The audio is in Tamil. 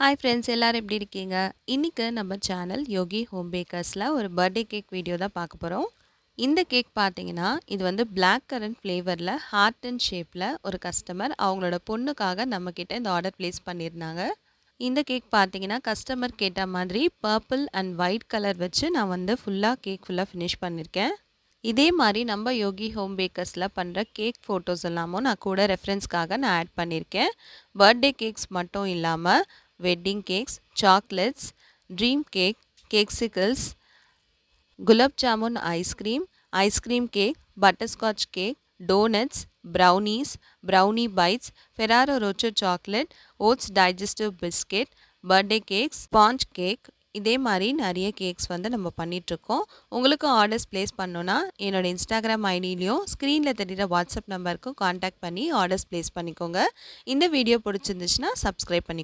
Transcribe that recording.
ஹாய் ஃப்ரெண்ட்ஸ், எல்லாரும் எப்படி இருக்கீங்க? இன்றைக்கி நம்ம சேனல் யோகி ஹோம் பேக்கர்ஸில் ஒரு பர்த்டே கேக் வீடியோ தான் பார்க்க போகிறோம். இந்த கேக் பார்த்தீங்கன்னா, இது வந்து பிளாக் கரண்ட் ஃப்ளேவரில் ஹார்ட் அண்ட் ஷேப்பில் ஒரு கஸ்டமர் அவங்களோட பொண்ணுக்காக நம்மக்கிட்ட இந்த ஆர்டர் ப்ளேஸ் பண்ணியிருந்தாங்க. இந்த கேக் பார்த்தீங்கன்னா, கஸ்டமர் கேட்ட மாதிரி பர்பிள் அண்ட் ஒயிட் கலர் வச்சு நான் வந்து கேக் ஃபுல்லாக ஃபினிஷ் பண்ணியிருக்கேன். இதே மாதிரி நம்ம யோகி ஹோம் பேக்கர்ஸில் பண்ணுற கேக் ஃபோட்டோஸ் எல்லாமும் நான் கூட ரெஃபரன்ஸ்க்காக நான் ஆட் பண்ணியிருக்கேன். பர்த்டே கேக்ஸ் மட்டும் இல்லாமல் wedding cakes, chocolates, dream cake, cakesicles, gulab jamun ice cream cake, butterscotch cake, donuts, brownies, brownie bites, Ferrero Rocher chocolate, oats digestive biscuit, birthday cakes, sponge cake, இதே மாதிரி நிறைய கேக்ஸ் வந்து நம்ம பண்ணிகிட்ருக்கோம். உங்களுக்கு ஆர்டர்ஸ் ப்ளேஸ் பண்ணோன்னா என்னோடய இன்ஸ்டாகிராம் ஐடியிலையும் ஸ்க்ரீனில் தெரிகிற வாட்ஸ்அப் நம்பருக்கும் காண்டாக்ட் பண்ணி ஆர்டர்ஸ் ப்ளேஸ் பண்ணிக்கோங்க. இந்த வீடியோ பிடிச்சிருந்துச்சுன்னா சப்ஸ்கிரைப் பண்ணிக்கோங்க.